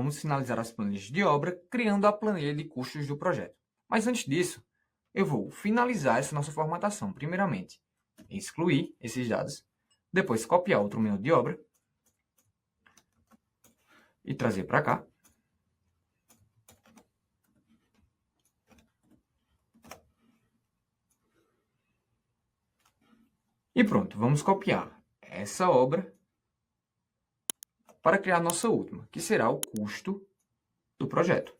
vamos finalizar as planilhas de obra criando a planilha de custos do projeto. Mas antes disso, eu vou finalizar essa nossa formatação. Primeiramente, excluir esses dados, depois copiar outro minuto de obra e trazer para cá. E pronto, vamos copiar essa obra para criar nossa última, que será o custo do projeto.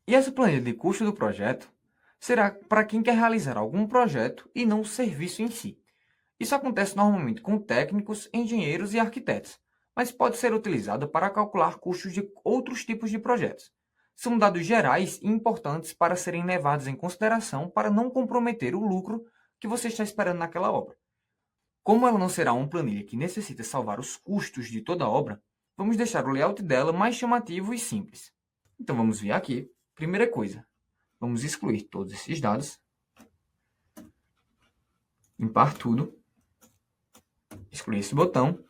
E essa planilha de custo do projeto será para quem quer realizar algum projeto e não o serviço em si. Isso acontece normalmente com técnicos, engenheiros e arquitetos, mas pode ser utilizada para calcular custos de outros tipos de projetos. São dados gerais e importantes para serem levados em consideração para não comprometer o lucro que você está esperando naquela obra. Como ela não será uma planilha que necessita salvar os custos de toda a obra, vamos deixar o layout dela mais chamativo e simples. Então vamos vir aqui. Primeira coisa, vamos excluir todos esses dados, limpar tudo, excluir esse botão,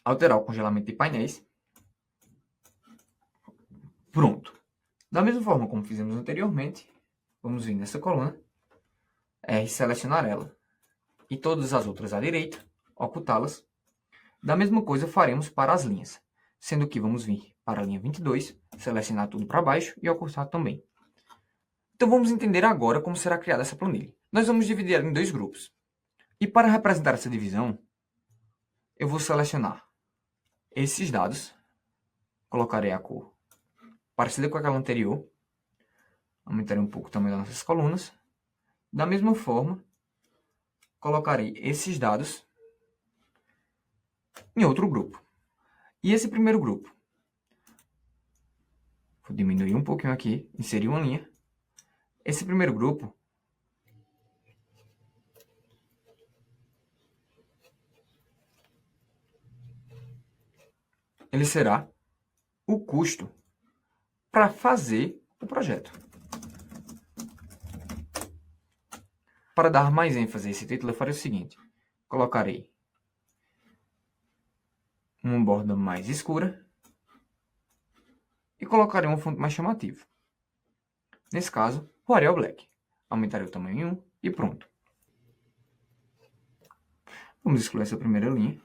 alterar o congelamento de painéis. Pronto. Da mesma forma como fizemos anteriormente, vamos vir nessa coluna, R, selecionar ela, e todas as outras à direita, ocultá-las. Da mesma coisa faremos para as linhas, sendo que vamos vir para a linha 22, selecionar tudo para baixo e ocultar também. Então vamos entender agora como será criada essa planilha. Nós vamos dividir ela em dois grupos. E para representar essa divisão, eu vou selecionar esses dados, colocarei a cor parecida com aquela anterior, aumentarei um pouco o tamanho das nossas colunas. Da mesma forma, colocarei esses dados em outro grupo. E esse primeiro grupo, vou diminuir um pouquinho aqui, inserir uma linha. Esse primeiro grupo, ele será o custo para fazer o projeto. Para dar mais ênfase a esse título, eu farei o seguinte. Colocarei uma borda mais escura e colocarei uma fonte mais chamativa. Nesse caso, o Arial Black. Aumentarei o tamanho em 1 e pronto. Vamos excluir essa primeira linha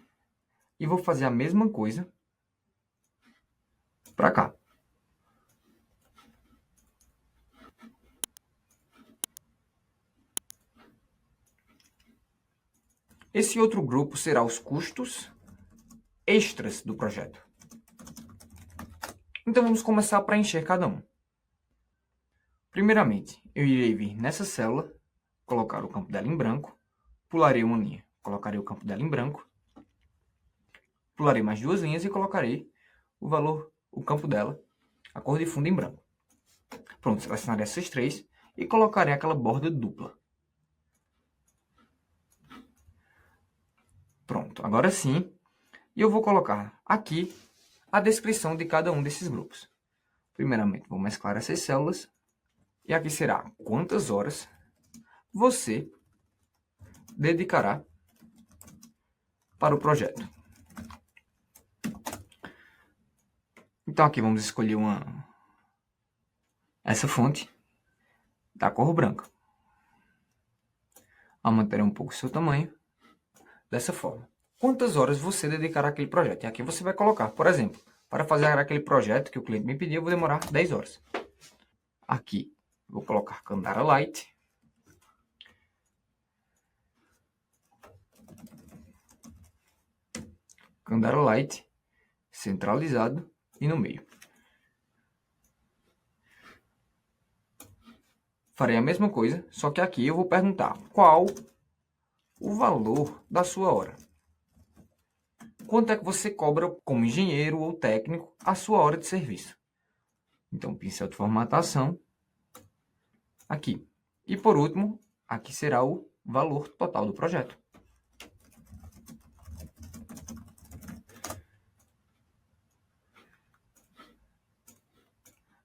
e vou fazer a mesma coisa para cá. Esse outro grupo será os custos extras do projeto. Então vamos começar a preencher cada um. Primeiramente, eu irei vir nessa célula, colocar o campo dela em branco, pularei uma linha, colocarei o campo dela em branco, pularei mais duas linhas e colocarei o campo dela, a cor de fundo em branco. Pronto, selecionarei essas três e colocarei aquela borda dupla. Pronto, agora sim, eu vou colocar aqui a descrição de cada um desses grupos. Primeiramente, vou mesclar essas células e aqui será quantas horas você dedicará para o projeto. Então aqui vamos escolher essa fonte da cor branca. Aumentarei um pouco o seu tamanho dessa forma. Quantas horas você dedicará àquele projeto? E aqui você vai colocar, por exemplo, para fazer aquele projeto que o cliente me pediu, eu vou demorar 10 horas. Aqui, vou colocar Candara Light. Candara Light, centralizado e no meio. Farei a mesma coisa, só que aqui eu vou perguntar qual o valor da sua hora. Quanto é que você cobra como engenheiro ou técnico a sua hora de serviço? Então, pincel de formatação aqui. E por último, aqui será o valor total do projeto.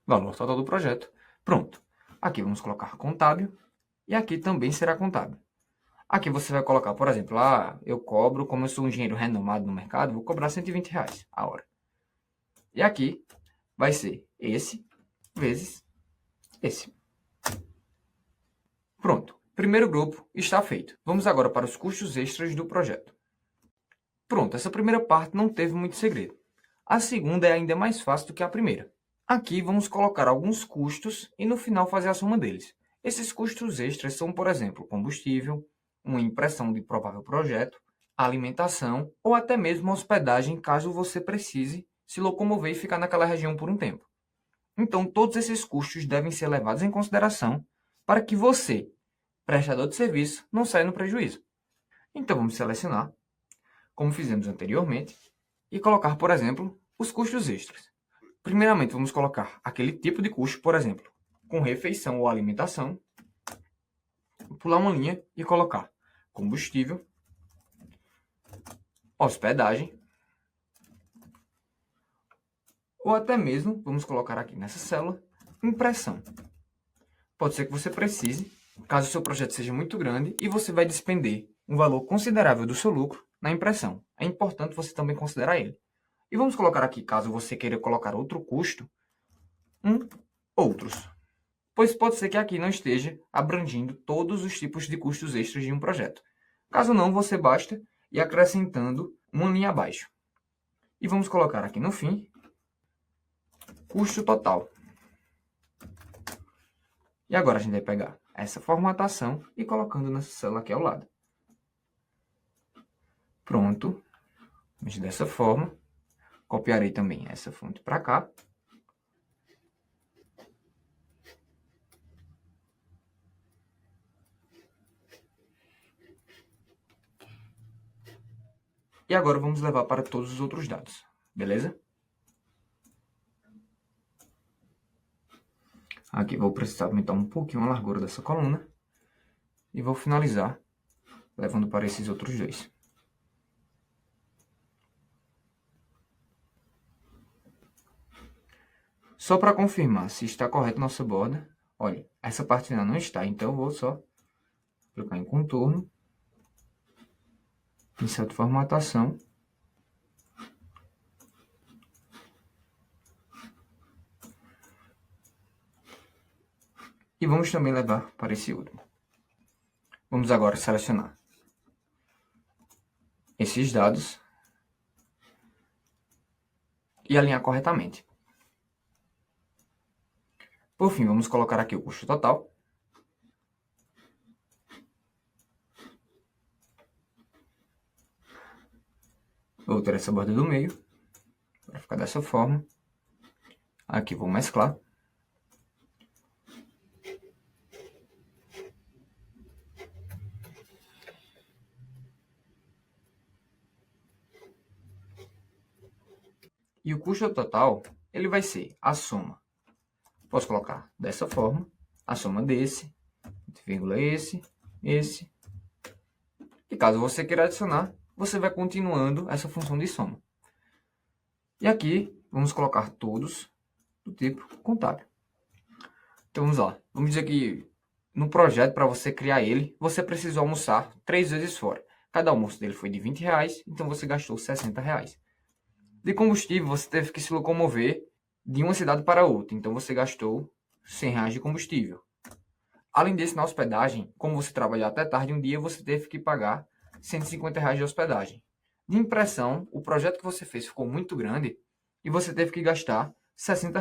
Valor total do projeto. Pronto. Aqui vamos colocar contábil e aqui também será contábil. Aqui você vai colocar, por exemplo, eu cobro, como eu sou um engenheiro renomado no mercado, vou cobrar R$ 120 a hora. E aqui vai ser esse vezes esse. Pronto, primeiro grupo está feito. Vamos agora para os custos extras do projeto. Pronto, essa primeira parte não teve muito segredo. A segunda é ainda mais fácil do que a primeira. Aqui vamos colocar alguns custos e no final fazer a soma deles. Esses custos extras são, por exemplo, combustível, uma impressão de provável projeto, alimentação ou até mesmo hospedagem caso você precise se locomover e ficar naquela região por um tempo. Então, todos esses custos devem ser levados em consideração para que você, prestador de serviço, não saia no prejuízo. Então, vamos selecionar, como fizemos anteriormente, e colocar, por exemplo, os custos extras. Primeiramente, vamos colocar aquele tipo de custo, por exemplo, com refeição ou alimentação, pular uma linha e colocar combustível, hospedagem, ou até mesmo, vamos colocar aqui nessa célula, impressão. Pode ser que você precise, caso o seu projeto seja muito grande e você vai despender um valor considerável do seu lucro na impressão. É importante você também considerar ele. E vamos colocar aqui, caso você queira colocar outro custo, outros. Pois pode ser que aqui não esteja abrangindo todos os tipos de custos extras de um projeto. Caso não, você basta ir acrescentando uma linha abaixo. E vamos colocar aqui no fim, custo total. E agora a gente vai pegar essa formatação e colocando nessa célula aqui ao lado. Pronto. Mas dessa forma, copiarei também essa fonte para cá. E agora vamos levar para todos os outros dados, beleza? Aqui vou precisar aumentar um pouquinho a largura dessa coluna. E vou finalizar levando para esses outros dois. Só para confirmar se está correto nossa borda, olha, essa parte final não está, então eu vou só clicar em contorno, pincel de formatação, e vamos também levar para esse último. Vamos agora selecionar esses dados e alinhar corretamente. Por fim, vamos colocar aqui o custo total. Vou ter essa borda do meio, para ficar dessa forma. Aqui vou mesclar. E o custo total, ele vai ser a soma. Posso colocar dessa forma, a soma desse, vírgula esse. E caso você queira adicionar, você vai continuando essa função de soma. E aqui, vamos colocar todos do tipo contábil. Então, vamos lá. Vamos dizer que no projeto, para você criar ele, você precisou almoçar 3 vezes fora. Cada almoço dele foi de R$ 20, então você gastou R$ 60. De combustível, você teve que se locomover de uma cidade para outra, então você gastou R$ 100 de combustível. Além disso, na hospedagem, como você trabalhou até tarde um dia, você teve que pagar R$ 150 de hospedagem. De impressão, o projeto que você fez ficou muito grande e você teve que gastar R$ 60.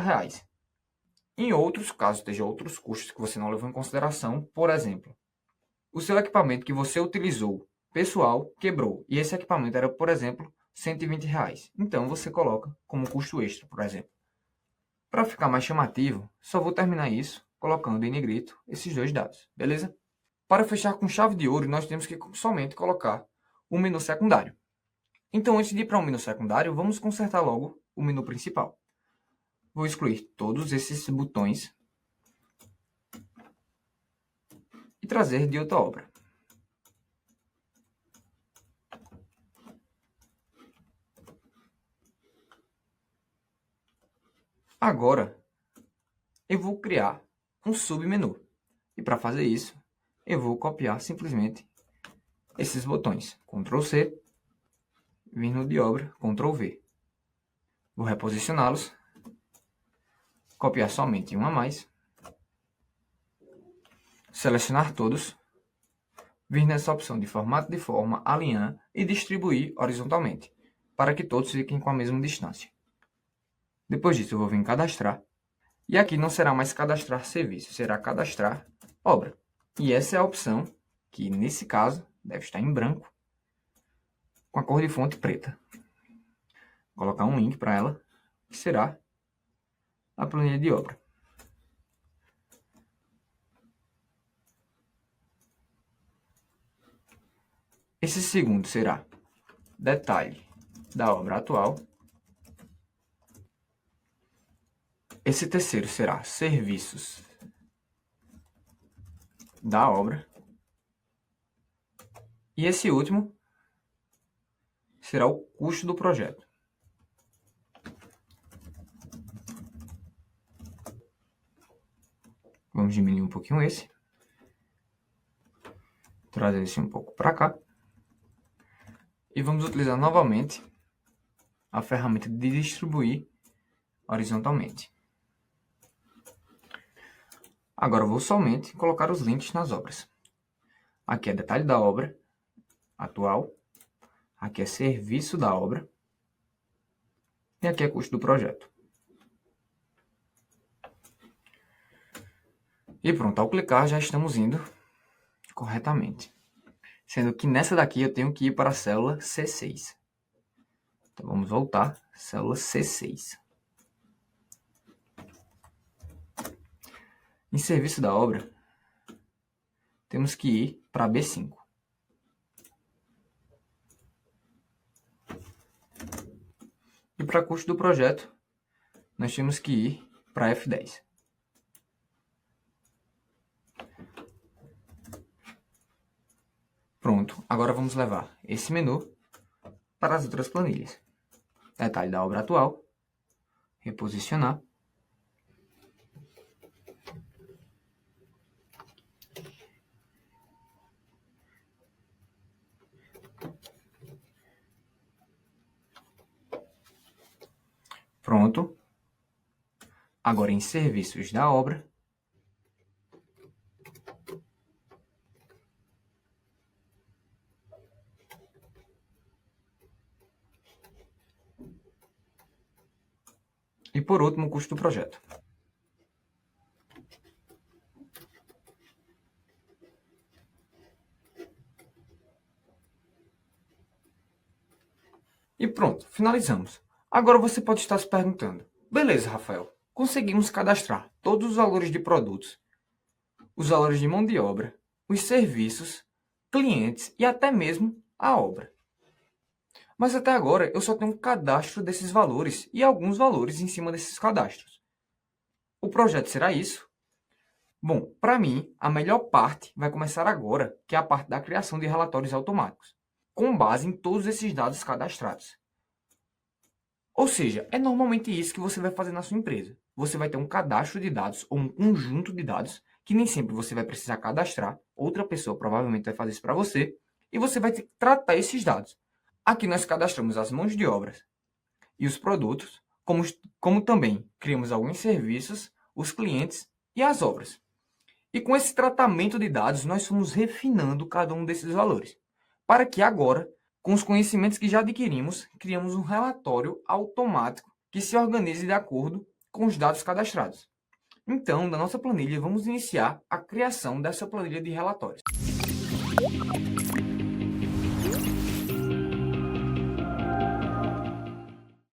Em outros casos, esteja outros custos que você não levou em consideração, por exemplo, o seu equipamento que você utilizou pessoal quebrou e esse equipamento era, por exemplo, R$ 120. Então você coloca como custo extra, por exemplo. Para ficar mais chamativo, só vou terminar isso colocando em negrito esses dois dados, beleza? Para fechar com chave de ouro, nós temos que somente colocar o menu secundário. Então, antes de ir para o menu secundário, vamos consertar logo o menu principal. Vou excluir todos esses botões e trazer de outra obra. Agora, eu vou criar um submenu. E para fazer isso, eu vou copiar simplesmente esses botões Ctrl C, vir no de obra, Ctrl V. Vou reposicioná-los, copiar somente um a mais, selecionar todos, vir nessa opção de formato de forma, alinhar e distribuir horizontalmente, para que todos fiquem com a mesma distância. Depois disso eu vou vir em cadastrar, e aqui não será mais cadastrar serviço, será cadastrar obra. E essa é a opção que, nesse caso, deve estar em branco, com a cor de fonte preta. Vou colocar um link para ela, que será a planilha de obra. Esse segundo será detalhe da obra atual. Esse terceiro será serviços da obra. E esse último será o custo do projeto. Vamos diminuir um pouquinho esse. Trazer esse um pouco para cá. E vamos utilizar novamente a ferramenta de distribuir horizontalmente. Agora eu vou somente colocar os links nas obras. Aqui é detalhe da obra atual. Aqui é serviço da obra. E aqui é custo do projeto. E pronto, ao clicar já estamos indo corretamente. Sendo que nessa daqui eu tenho que ir para a célula C6. Então vamos voltar, célula C6. Em serviço da obra, temos que ir para B5. E para custo do projeto, nós temos que ir para F10. Pronto, agora vamos levar esse menu para as outras planilhas. Detalhe da obra atual, reposicionar. Pronto. Agora em serviços da obra. E por último, o custo do projeto. E pronto, finalizamos. Agora você pode estar se perguntando: beleza, Rafael, conseguimos cadastrar todos os valores de produtos, os valores de mão de obra, os serviços, clientes e até mesmo a obra. Mas até agora eu só tenho um cadastro desses valores e alguns valores em cima desses cadastros. O projeto será isso? Bom, para mim, a melhor parte vai começar agora, que é a parte da criação de relatórios automáticos, com base em todos esses dados cadastrados. Ou seja, é normalmente isso que você vai fazer na sua empresa. Você vai ter um cadastro de dados ou um conjunto de dados que nem sempre você vai precisar cadastrar. Outra pessoa provavelmente vai fazer isso para você e você vai ter que tratar esses dados. Aqui nós cadastramos as mãos de obras e os produtos, como também criamos alguns serviços, os clientes e as obras. E com esse tratamento de dados, nós fomos refinando cada um desses valores, para que agora, com os conhecimentos que já adquirimos, criamos um relatório automático que se organize de acordo com os dados cadastrados. Então, da nossa planilha, vamos iniciar a criação dessa planilha de relatórios.